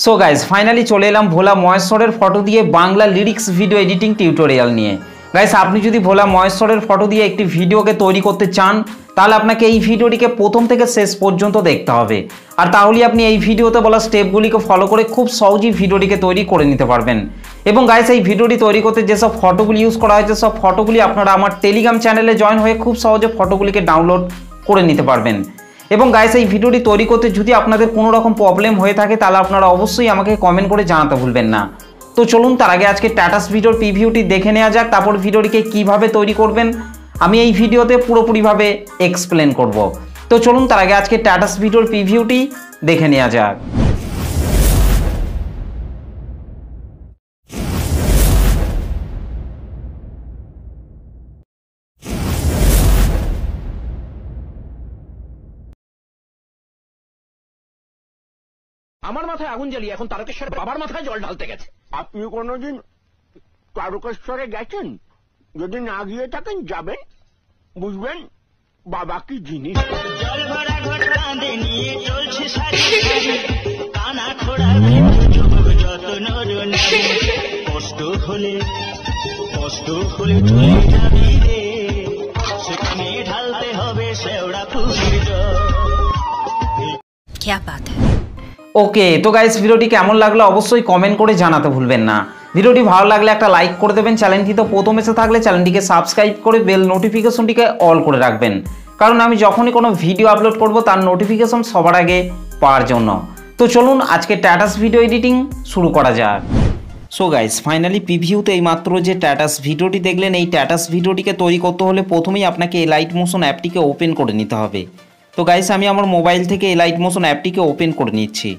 So guys finally চলে এলাম ভোলা মহেশ্বরের photo দিয়ে Bangla lyrics video editing tutorial নিয়ে। গাইজ আপনি যদি ভোলা মহেশ্বরের ফটো দিয়ে একটি ভিডিওকে তৈরি করতে চান তাহলে আপনাকে এই ভিডিওটিকে প্রথম থেকে শেষ পর্যন্ত দেখতে হবে, আর তাহলেই আপনি এই ভিডিওতে বলা স্টেপগুলিকে ফলো করে খুব সহজেই ভিডিওটিকে তৈরি করে নিতে পারবেন। এবং গাইজ এই ভিডিওটি তৈরি করতে যেসব ফটোগুলি ইউজ করা হয়েছে সব ফটোগুলি আপনারা আমার টেলিগ্রাম চ্যানেলে জয়েন হয়ে খুব সহজে ফটোগুলিকে ডাউনলোড করে নিতে পারবেন। এবং গাইস এই ভিডিওটি তৈরি করতে যদি আপনাদের কোনো রকম প্রবলেম হয়ে থাকে তাহলে আপনারা অবশ্যই আমাকে কমেন্ট করে জানাতে ভুলবেন না। তো চলুন তার আগে আজকে স্ট্যাটাস ভিডিওর প্রিভিউটি দেখে নেওয়া যাক, তারপর ভিডিওটিকে কিভাবে তৈরি করবেন আমি এই ভিডিওতে পুরোপুরিভাবে এক্সপ্লেন করব। তো চলুন তার আগে আজকে স্ট্যাটাস ভিডিওর প্রিভিউটি দেখে নেওয়া যাক। আমার মাথায় আগুন জ্বালিয়ে এখন তারকেশ্বরের বাবার মাথায় জল ঢালতে গেছে। আপনি কোনোদিন তারকেশ্বরে গেছেন? যদি না গিয়ে থাকেন যাবেন, বুঝবেন বাবা কি জিনিস। জল ভরা ঘটা নিয়ে চলছে সারি কানা খোড়া যত নর নারী কষ্ট হলে চলে যাবি রে, সেখানে ঢালতে হবে শেওড়া ফুলের জল। क्या बात है। ওকে, তো গাইস ভিডিওটি কেমন লাগলো অবশ্যই কমেন্ট করে জানাতে ভুলবেন না। ভিডিওটি ভালো লাগলে একটা লাইক করে দেবেন, চ্যানেলটি তো প্রথম এসে থাকলে চ্যানেলটিকে সাবস্ক্রাইব করে বেল নোটিফিকেশনটিকে অল করে রাখবেন, কারণ আমি যখনই কোনো ভিডিও আপলোড করব তার নোটিফিকেশন সবার আগে পাওয়ার জন্য। তো চলুন আজকে স্ট্যাটাস ভিডিও এডিটিং শুরু করা যাক। সো গাইস ফাইনালি প্রিভিউতে এইমাত্র যে স্ট্যাটাস ভিডিওটি দেখলেন, এই স্ট্যাটাস ভিডিওটিকে তৈরি করতে হলে প্রথমেই আপনাকে এই লাইট মোশন অ্যাপটিকে ওপেন করে নিতে হবে। তো গাইস আমি আমার মোবাইল থেকে এই লাইট মোশন অ্যাপটিকে ওপেন করে নিচ্ছি।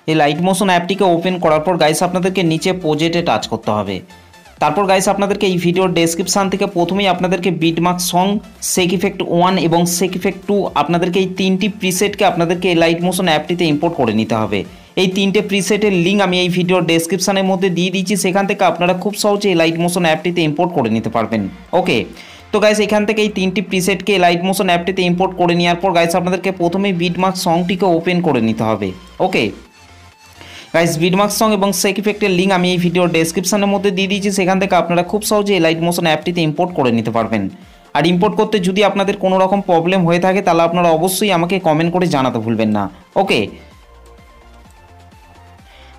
এই লাইট মোশন অ্যাপটিকে ওপেন করার পর গাইস আপনাদেরকে নিচে প্রজেক্টে টাচ করতে হবে। তারপর গাইস আপনাদেরকে এই ভিডিওর ডেসক্রিপশান থেকে প্রথমেই আপনাদেরকে বিটমার্ক সং, শেক ইফেক্ট 1 এবং শেক ইফেক্ট 2 আপনাদেরকে এই তিনটি প্রিসেটকে আপনাদেরকে এই লাইট মোশন অ্যাপটিতে ইম্পোর্ট করে নিতে হবে। এই তিনটে প্রিসেটের লিঙ্ক আমি এই ভিডিওর ডেসক্রিপশানের মধ্যে দিয়ে দিচ্ছি, সেখান থেকে আপনারা খুব সহজে এই লাইট মোশন অ্যাপটিতে ইম্পোর্ট করে নিতে পারবেন। ওকে, তো গাইস এখান থেকে এই তিনটি প্রিসেটকে লাইট মোশন অ্যাপটিতে ইম্পোর্ট করে নেওয়ার পর গাইস আপনাদেরকে প্রথমেই বিটমার্ক সংটিকে ওপেন করে নিতে হবে। ওকে গাইস, বিটমার্ক সং এবং শেক ইফেক্টের লিঙ্ক আমি এই ভিডিওর ডেসক্রিপশনের মধ্যে দিয়ে দিয়েছি, সেখান থেকে আপনারা খুব সহজে এই লাইট মোশন অ্যাপটিতে ইম্পোর্ট করে নিতে পারবেন। আর ইম্পোর্ট করতে যদি আপনাদের কোনো রকম প্রবলেম হয়ে থাকে তাহলে আপনারা অবশ্যই আমাকে কমেন্ট করে জানাতে ভুলবেন না। ওকে,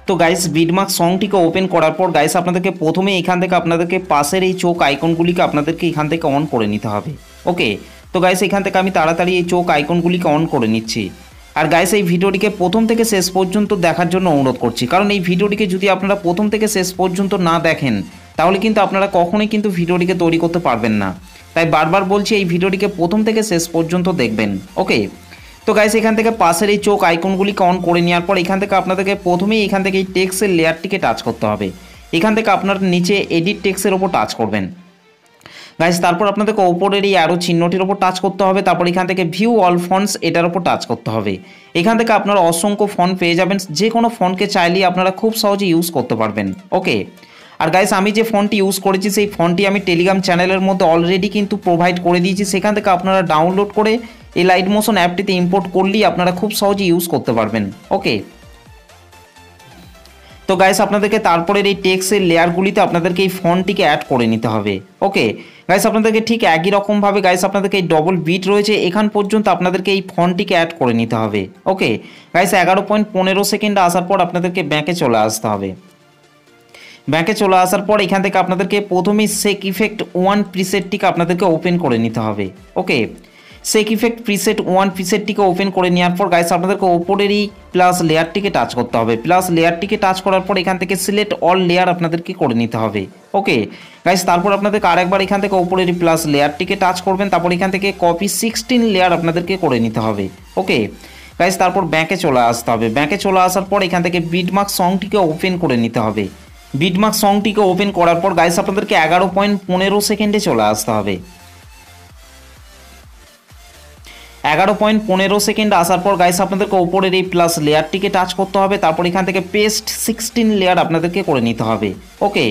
তো গাইস বিটমার্ক সংটিকে ওপেন করার পর গাইস আপনাদেরকে প্রথমে এখান থেকে আপনাদেরকে পাশের এই চোখ আইকনগুলিকে আপনাদেরকে এখান থেকে অন করে নিতে হবে। ওকে, তো গাইস এখান থেকে আমি তাড়াতাড়ি এই চোখ আইকনগুলিকে অন করে নিচ্ছি। আর গাইস এই ভিডিওটিকে প্রথম থেকে শেষ পর্যন্ত দেখার জন্য অনুরোধ করছি, কারণ এই ভিডিওটিকে যদি আপনারা প্রথম থেকে শেষ পর্যন্ত না দেখেন তাহলে কিন্তু আপনারা কখনোই কিন্তু ভিডিওটিকে তৈরি করতে পারবেন না। তাই বারবার বলছি এই ভিডিওটিকে প্রথম থেকে শেষ পর্যন্ত দেখবেন। ওকে, তো গাইস এখান থেকে পাশের এই চোখ আইকনগুলিকে অন করে নেওয়ার পর এখান থেকে আপনাদেরকে প্রথমেই এখান থেকে এই টেক্সটের লেয়ারটিকে টাচ করতে হবে। এখান থেকে আপনার নিচে এডিট টেক্সটের ওপর টাচ করবেন গাইস, তারপর আপনাদেরকে ওপরের এই অ্যারো চিহ্নটির ওপর টাচ করতে হবে। তারপর এখান থেকে ভিউ অল ফন্টস এটার ওপর টাচ করতে হবে। এখান থেকে আপনারা অসংখ্য ফন্ট পেয়ে যাবেন, যে কোনো ফন্টকে চাইলেই আপনারা খুব সহজে ইউজ করতে পারবেন। ওকে, আর গাইস আমি যে ফন্টটি ইউজ করেছি সেই ফন্টটি আমি টেলিগ্রাম চ্যানেলের মধ্যে অলরেডি কিন্তু প্রোভাইড করে দিয়েছি, সেখান থেকে আপনারা ডাউনলোড করে এই লাইট মোশন অ্যাপটিতে ইম্পোর্ট করলেই আপনারা খুব সহজে ইউজ করতে পারবেন। ওকে, তো গাইস আপনাদেরকে তারপরের এই টেক্সটের লেয়ারগুলিতে আপনাদেরকে এই ফন্টটিকে অ্যাড করে নিতে হবে। ওকে গাইস, আপনাদেরকে ঠিক একই রকমভাবে গাইস আপনাদেরকে এই ডবল বিট রয়েছে এখান পর্যন্ত আপনাদেরকে এই ফন্টটিকে অ্যাড করে নিতে হবে। ওকে গাইস, 11.15 সেকেন্ডে আসার পর আপনাদেরকে ব্যাকে চলে আসতে হবে। ব্যাকে চলে আসার পর এখান থেকে আপনাদেরকে প্রথমেই শেক ইফেক্ট 1 প্রিসেটটিকে আপনাদেরকে ওপেন করে নিতে হবে। ওকে, শেক ইফেক্ট প্রিসেট 1 প্রিসেটটিকে ওপেন করে নেওয়ার পর গাইস আপনাদেরকে ওপরেরই প্লাস লেয়ারটিকে টাচ করতে হবে। প্লাস লেয়ারটিকে টাচ করার পর এখান থেকে সিলেক্ট অল লেয়ার আপনাদেরকে করে নিতে হবে। ওকে গাইস, তারপর আপনাদেরকে আরেকবার এখান থেকে ওপরেরই প্লাস লেয়ারটিকে টাচ করবেন। তারপর এখান থেকে কপি 16 লেয়ার আপনাদেরকে করে নিতে হবে। ওকে গাইস, তারপর ব্যাকে চলে আসতে হবে। ব্যাকে চলে আসার পর এখান থেকে বিটমার্ক সংটিকে ওপেন করে নিতে হবে। বিটমার্ক সংটিকে ওপেন করার পর গাইস আপনাদেরকে 11.15 সেকেন্ডে চলে আসতে হবে। 11.15 সেকেন্ড আসার পর গাইস আপনাদেরকে ওপরের এই প্লাস লেয়ারটিকে টাচ করতে হবে। তারপর এখান থেকে পেস্ট 16 লেয়ার আপনাদেরকে করে নিতে হবে। ওকে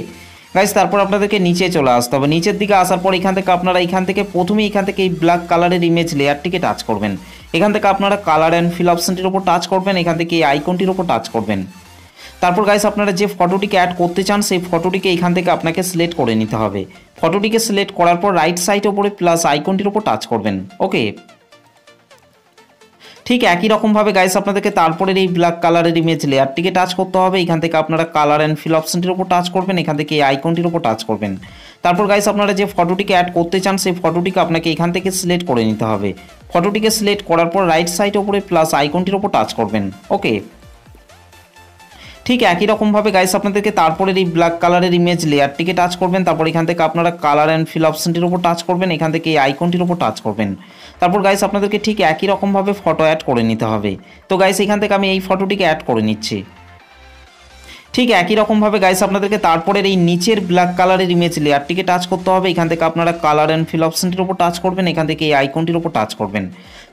গাইস, তারপর আপনাদেরকে নিচে চলে আসতে হবে। নিচের দিকে আসার পর এখান থেকে আপনারা এখান থেকে প্রথমেই এখান থেকে এই ব্ল্যাক কালারের ইমেজ লেয়ারটিকে টাচ করবেন। এখান থেকে আপনারা কালার অ্যান্ড ফিল অপশনটির উপর টাচ করবেন, এখান থেকে এই আইকনটির উপর টাচ করবেন। তারপর গাইস আপনারা যে ফটোটিকে অ্যাড করতে চান সেই ফটোটিকে এখান থেকে আপনাকে সিলেক্ট করে নিতে হবে। ফটোটিকে সিলেক্ট করার পর রাইট সাইডের উপরে প্লাস আইকনটির উপর টাচ করবেন। ওকে, ঠিক একই রকমভাবে গাইস আপনাদেরকে তারপরের এই ব্ল্যাক কালারের ইমেজ লেয়ারটিকে টাচ করতে হবে। এখান থেকে আপনারা কালার অ্যান্ড ফিল অপশনটির উপর টাচ করবেন, এখান থেকে এই আইকনটির উপর টাচ করবেন। তারপর গাইস আপনারা যে ফটোটিকে অ্যাড করতে চান সেই ফটোটিকে আপনাকে এখান থেকে সিলেক্ট করে নিতে হবে। ফটোটিকে সিলেক্ট করার পর রাইট সাইডের উপরে প্লাস আইকনটির উপর টাচ করবেন। ওকে, ঠিক একই রকমভাবে গাইস আপনাদেরকে তারপরের এই ব্ল্যাক কালারের ইমেজ লেয়ারটিকে টাচ করবেন। তারপর এখান থেকে আপনারা কালার অ্যান্ড ফিল অপশনটির উপর টাচ করবেন, এখান থেকে এই আইকনটির উপর টাচ করবেন। তারপর গাইস আপনাদেরকে ঠিক একই রকমভাবে ফটো অ্যাড করে নিতে হবে। তো গাইস এখান থেকে আমি এই ফটোটিকে অ্যাড করে নিচ্ছি। ঠিক একই রকমভাবে গাইস আপনাদেরকে তারপরের এই নিচের ব্ল্যাক কালারের ইমেজ লেয়ারটিকে টাচ করতে হবে। এখান থেকে আপনারা কালার অ্যান্ড ফিল অপশনটির উপর টাচ করবেন, এখান থেকে এই আইকনটির উপর টাচ করবেন।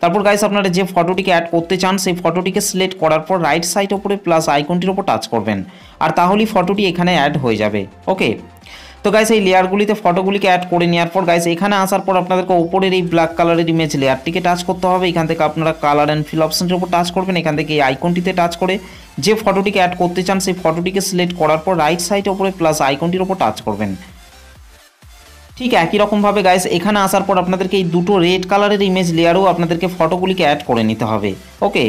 তারপর গাইস আপনারা যে ফটোটিকে অ্যাড করতে চান সেই ফটোটিকে সিলেক্ট করার পর রাইট সাইডের উপরে প্লাস আইকনটির উপর টাচ করবেন, আর তাহলেই ফটোটি এখানে অ্যাড হয়ে যাবে। ওকে, তো গাইস এই লেয়ারগুলিতে ফটোগুলিকে অ্যাড করে নেওয়ার পর গাইস এখানে আসার পর আপনাদেরকে উপরের এই ব্ল্যাক কালারের ইমেজ লেয়ারটিকে টাচ করতে হবে। এখান থেকে আপনারা কালার অ্যান্ড ফিল অপশনটির উপর টাচ করবেন, এখান থেকে এই আইকনটিতে টাচ করে যে ফটোটিকে অ্যাড করতে চান সেই ফটোটিকে সিলেক্ট করার পর রাইট সাইডের উপরে প্লাস আইকনটির উপর টাচ করবেন। ঠিক একই রকমভাবে গাইস এখানে আসার পর আপনাদেরকে এই দুটো রেড কালারের ইমেজ লেয়ারও আপনাদেরকে ফটোগুলিকে অ্যাড করে নিতে হবে। ওকে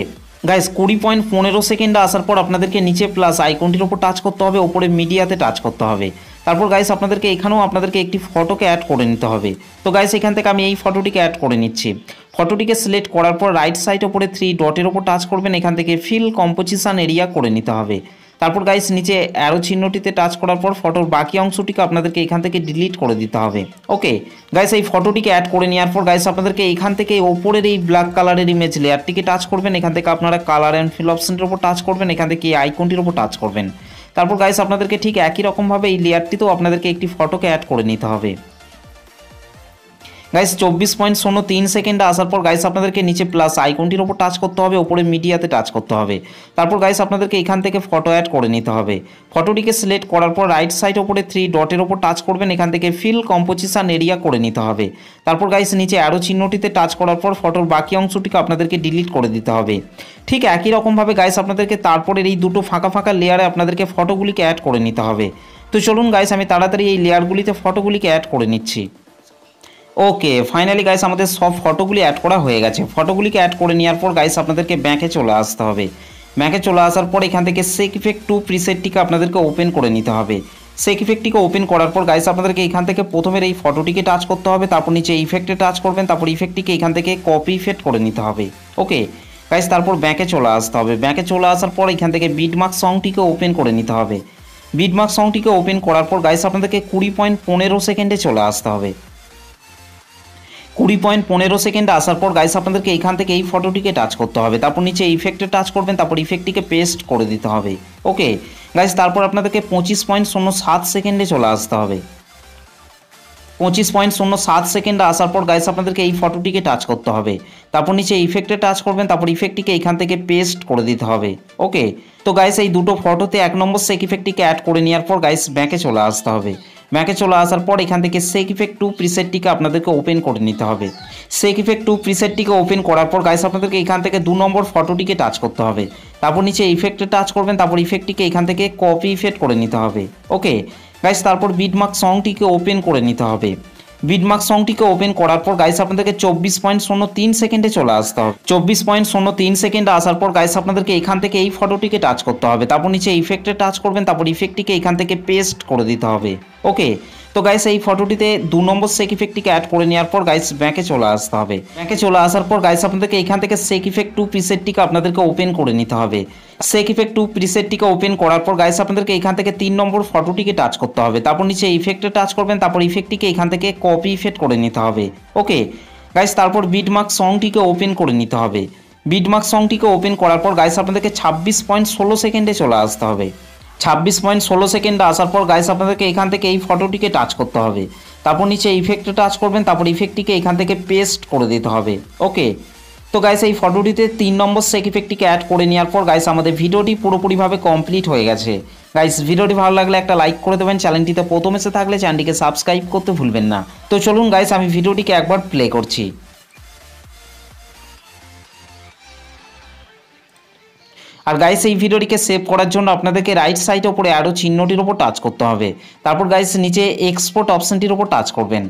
গাইস 20.15 সেকেন্ডে আসার পর আপনাদেরকে নিচে প্লাস আইকনটির উপর টাচ করতে হবে, ওপরে মিডিয়াতে টাচ করতে হবে। তারপর গাইস আপনাদেরকে এখানেও আপনাদেরকে একটি ফটোকে অ্যাড করে নিতে হবে। তো গাইস এখান থেকে আমি এই ফটোটিকে অ্যাড করে নিচ্ছি। ফটোটিকে সিলেক্ট করার পর রাইট সাইডের উপরে 3 ডটের উপর টাচ করবেন, এখান থেকে ফিল কম্পোজিশন এরিয়া করে নিতে হবে। তারপর গাইস নিচে অ্যারো চিহ্নটিতে টাচ করার পর ফটোর বাকি অংশটিকে আপনাদেরকে এখান থেকে ডিলিট করে দিতে হবে। ওকে গাইস এই ফটোটিকে অ্যাড করে নেওয়ার পর গাইস আপনাদেরকে এখান থেকে ওপরের এই ব্ল্যাক কালারের ইমেজ লেয়ারটিকে টাচ করবেন, এখান থেকে আপনারা কালার অ্যান্ড ফিল অপশনটির উপর টাচ করবেন, এখান থেকে এই আইকনটির উপর টাচ করবেন। তারপর গাইস আপনাদেরকে ঠিক একই রকমভাবে এই লেয়ারটিতেও আপনাদেরকে একটি ফটোকে অ্যাড করে নিতে হবে। গাইস 24.03 সেকেন্ডে আসার পর গাইস আপনাদেরকে নিচে প্লাস আইকনটির উপর টাচ করতে হবে, ওপরে মিডিয়াতে টাচ করতে হবে। তারপর গাইস আপনাদেরকে এখান থেকে ফটো অ্যাড করে নিতে হবে। ফটোটিকে সিলেক্ট করার পর রাইট সাইড ওপরে 3 ডটের উপর টাচ করবেন, এখান থেকে ফিল কম্পোজিশন এরিয়া করে নিতে হবে। তারপর গাইস নিচে অ্যারো চিহ্নটিতে টাচ করার পর ফটোর বাকি অংশটিকে আপনাদেরকে ডিলিট করে দিতে হবে। ঠিক একই রকমভাবে গাইস আপনাদেরকে তারপরের এই দুটো ফাঁকা ফাঁকা লেয়ারে আপনাদেরকে ফটোগুলিকে অ্যাড করে নিতে হবে। তো চলুন গাইস আমি তাড়াতাড়ি এই লেয়ারগুলিতে ফটোগুলিকে অ্যাড করে নিচ্ছি। ওকে ফাইনালি গাইস আমাদের সব ফটোগুলি অ্যাড করা হয়ে গেছে। ফটোগুলিকে অ্যাড করে নেওয়ার পর গাইস আপনাদেরকে ব্যাকে চলে আসতে হবে। ব্যাকে চলে আসার পর এখান থেকে সেক ইফেক্ট 2 প্রিসেটটিকে আপনাদেরকে ওপেন করে নিতে হবে। সেক ইফেক্টটিকে ওপেন করার পর গাইস আপনাদেরকে এখান থেকে প্রথমের এই ফটোটিকে টাচ করতে হবে, তারপর নিচে ইফেক্টে টাচ করবেন, তারপর ইফেক্টটিকে এখান থেকে কপি ইফেক্ট করে নিতে হবে। ওকে গাইস তারপর ব্যাকে চলে আসতে হবে। ব্যাকে চলে আসার পর এখান থেকে বিটমার্ক সংটিকে ওপেন করে নিতে হবে। বিটমার্ক সংটিকে ওপেন করার পর গাইস আপনাদেরকে 20.15 সেকেন্ডে চলে আসতে হবে। 20.15 সেকেন্ডে আসার পর গাইস আপনাদেরকে এখান থেকে এই ফটোটিকে টাচ করতে হবে, তারপর নিচে ইফেক্টে টাচ করবেন, তারপর ইফেক্টটিকে পেস্ট করে দিতে হবে। ওকে গাইস তারপর আপনাদেরকে 25.07 সেকেন্ডে চলে আসতে হবে। 25.07 সেকেন্ডে আসার পর গাইস আপনাদেরকে এই ফটোটিকে টাচ করতে হবে, তারপর নিচে ইফেক্টে টাচ করবেন, তারপর ইফেক্টটিকে এখান থেকে পেস্ট করে দিতে হবে। ওকে তো গাইস এই দুটো ফটোতে 1 নম্বর সেক ইফেক্টটিকে অ্যাড করে নেওয়ার পর গাইস ব্যাকে চলে আসতে হবে। ব্যাকে চলে আসার পর এখান থেকে সেক ইফেক্ট 2 প্রিসেটটিকে আপনাদেরকে ওপেন করে নিতে হবে। সেক ইফেক্ট 2 প্রিসেটটিকে ওপেন করার পর গাইস আপনাদেরকে এখান থেকে 2 নম্বর ফটোটিকে টাচ করতে হবে, তারপর নিচে ইফেক্টে টাচ করবেন, তারপর ইফেক্টটিকে এখান থেকে কপি ইফেক্ট করে নিতে হবে। ওকে গাইস তারপর বিটমার্ক সংটিকে ওপেন করে নিতে হবে। বিটমার্ক সংটিকে ওপেন করার পর গাইস আপনাদেরকে 24.03 সেকেন্ডে চলে আসতে হবে। 24.03 সেকেন্ডে আসার পর গাইস আপনাদেরকে এখান থেকে এই ফটোটিকে টাচ করতে হবে, তারপর নিচে ইফেক্টে টাচ করবেন, তারপর ইফেক্টটিকে এখান থেকে পেস্ট করে দিতে হবে। ওকে তো গাইস এই ফটোটিতে 2 নম্বর সেক ইফেক্টটিকে অ্যাড করে নেওয়ার পর গাইস ব্যাকে চলে আসতে হবে। ব্যাকে চলে আসার পর গাইস আপনাদেরকে এখান থেকে সেক ইফেক্ট 2 প্রিসেটটিকে আপনাদেরকে ওপেন করে নিতে হবে। সেক ইফেক্ট 2 প্রিসেটটিকে ওপেন করার পর গাইস আপনাদেরকে এখান থেকে 3 নম্বর ফটোটিকে টাচ করতে হবে, তারপর নিচে ইফেক্টে টাচ করবেন, তারপর ইফেক্টটিকে এখান থেকে কপি ইফেক্ট করে নিতে হবে। ওকে গাইস তারপর বিটমার্ক সংটিকে ওপেন করে নিতে হবে। বিটমার্ক সংটিকে ওপেন করার পর গাইস আপনাদেরকে 26.16 সেকেন্ডে চলে আসতে হবে। 26.16 সেকেন্ডে আসার পর গাইস আপনাদেরকে এখান থেকে এই ফটোটিকে টাচ করতে হবে, তারপর নিচে ইফেক্টে টাচ করবেন, তারপর ইফেক্টটিকে এখান থেকে পেস্ট করে দিতে হবে। ওকে তো গাইস এই ফটোটিতে 3 নম্বর সেক ইফেক্টটিকে অ্যাড করে নেওয়ার পর গাইস আমাদের ভিডিওটি পুরোপুরিভাবে কমপ্লিট হয়ে গেছে। গাইস ভিডিওটি ভালো লাগলে একটা লাইক করে দেবেন, চ্যানেলটিতে প্রথম এসে থাকলে চ্যানেলটিকে সাবস্ক্রাইব করতে ভুলবেন না। তো চলুন গাইস আমি ভিডিওটিকে একবার প্লে করছি। আর গাইস এই ভিডিওটিকে সেভ করার জন্য আপনাদেরকে রাইট সাইডে উপরে অ্যারো চিহ্নটির উপর টাচ করতে হবে। তারপর গাইস নিচে এক্সপোর্ট অপশনটির উপর টাচ করবেন।